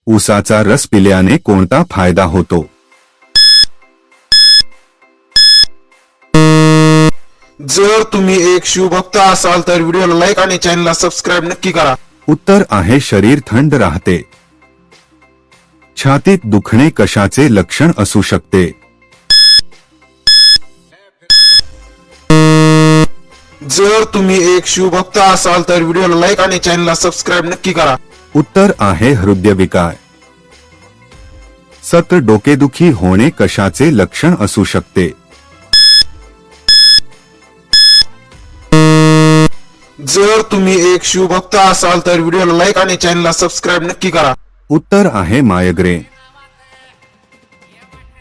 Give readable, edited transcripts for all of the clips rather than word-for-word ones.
ऊसाचा रस पिल्याने कोणता फायदा होतो? जर तुम्ही एक शिवभक्त असाल तर व्हिडिओला लाईक आणि चॅनलला सबस्क्राईब नक्की करा. उत्तर आहे शरीर थंड राहते. छातीत दुखणे कशाचे लक्षण असू शकते? जर तुम्ही एक शिवभक्त असाल तर व्हिडिओला लाईक आणि चॅनलला सबस्क्राईब नक्की करा. उत्तर आहे हृदयविकार. सतत डोकेदुखी होणे कशाचे लक्षण असू शकते? जर तुम्ही एक शिवभक्त असाल तर व्हिडिओला लाईक आणि चॅनलला सबस्क्राईब नक्की करा. उत्तर आहे मायग्रेन.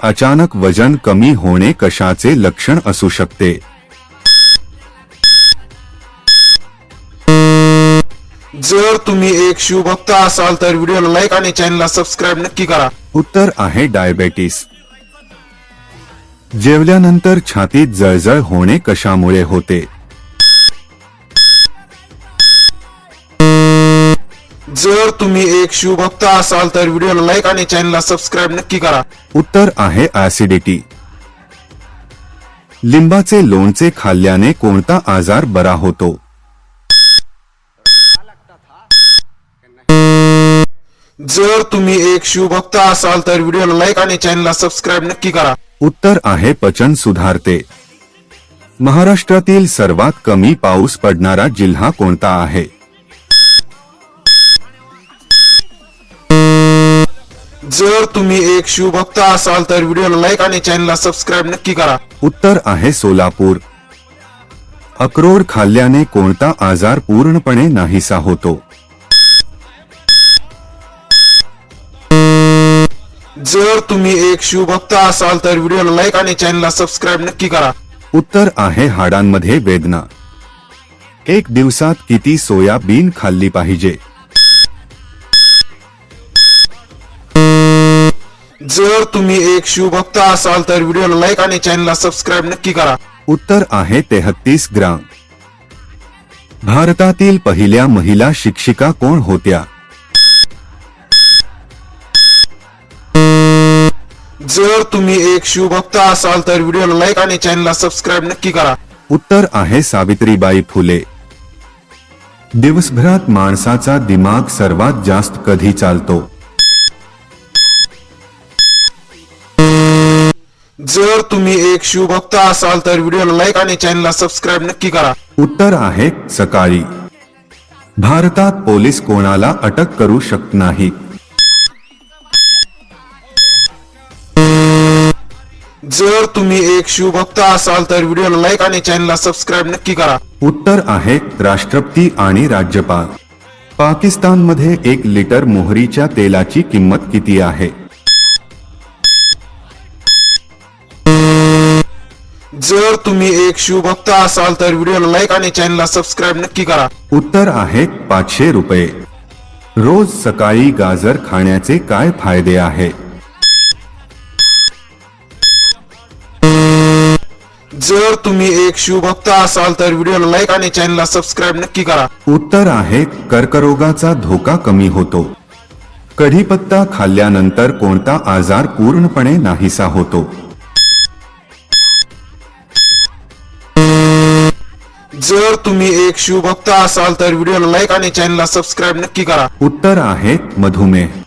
अचानक वजन कमी होणे कशाचे लक्षण असू शकते? जर तुम्ही एक शिवभक्त असाल तर व्हिडिओला लाईक आणि चॅनलला सबस्क्राईब नक्की करा. उत्तर आहे डायबेटीस. जेवल्यानंतर छातीत जळजळ होणे कशामुळे होते? जर तुम्ही एक शिवभक्त असाल तर व्हिडिओला लाईक आणि चॅनलला सबस्क्राईब नक्की करा. उत्तर आहे ऍसिडिटी. लिंबाचे लोणचे खाल्ल्याने कोणता आजार बरा होतो? जर तुम्ही एक शिवभक्त असाल तर व्हिडिओला लाईक आणि चॅनलला सबस्क्राईब नक्की करा. उत्तर आहे पचन सुधारते. महाराष्ट्रातील सर्वात कमी पाऊस पडणारा जिल्हा कोणता आहे? जर तुम्ही एक शिवभक्त असाल तर व्हिडिओला लाईक आणि चॅनलला सबस्क्राईब नक्की करा. उत्तर आहे सोलापूर. अक्रोड खाल्ल्याने कोणता आजार पूर्णपणे नाहीसा होतो? जर तुम्ही एक शिवभक्त असाल तर व्हिडिओला लाईक आणि चॅनलला सबस्क्राईब नक्की करा. उत्तर आहे हाडांमध्ये वेदना. एक दिवसात किती सोयाबीन खाल्ली पाहिजे? जर तुम्ही एक शिवभक्त असाल तर व्हिडिओला लाईक आणि चॅनलला सबस्क्राईब नक्की करा. उत्तर आहे 33 ग्राम. भारतातील पहिल्या महिला शिक्षिका कोण होत्या? जर तुम्ही एक शिवभक्त असाल तर व्हिडिओला लाईक आणि चॅनलला सबस्क्राईब नक्की करा. उत्तर आहे सावित्रीबाई फुले. दिवसभरात माणसाचा दिमाग सर्वात जास्त कधी चालतो? जर तुम्ही एक शिवभक्त असाल तर व्हिडिओला लाईक आणि चॅनलला सबस्क्राईब नक्की करा. उत्तर आहे सकाळी. भारतात पोलीस कोणाला अटक करू शकत नाहीत? जर तुम्ही एक शिवभक्त असाल तर व्हिडिओला लाईक आणि चॅनलला सबस्क्राईब नक्की करा. उत्तर आहे राष्ट्रपती आणि राज्यपाल. पाकिस्तानमध्ये 1 लिटर मोहरीच्या तेलाची किंमत किती आहे? जर तुम्ही एक शिवभक्त असाल तर व्हिडिओला लाईक आणि चॅनलला सबस्क्राईब नक्की करा. उत्तर आहे 500 रुपये. रोज सकाळी गाजर खाण्याचे काय फायदे आहे? जर तुम्ही एक शिवभक्त असाल तर व्हिडिओला लाईक आणि चॅनलला सबस्क्राईब नक्की करा. उत्तर आहे कर्करोगाचा धोका कमी होतो. कढीपत्ता खाल्ल्यानंतर कोणता आजार पूर्णपणे नाहीसा होतो? जर तुम्ही एक शिवभक्त असाल तर व्हिडिओला लाईक आणि चॅनलला सबस्क्राईब नक्की करा. उत्तर आहे मधुमेह.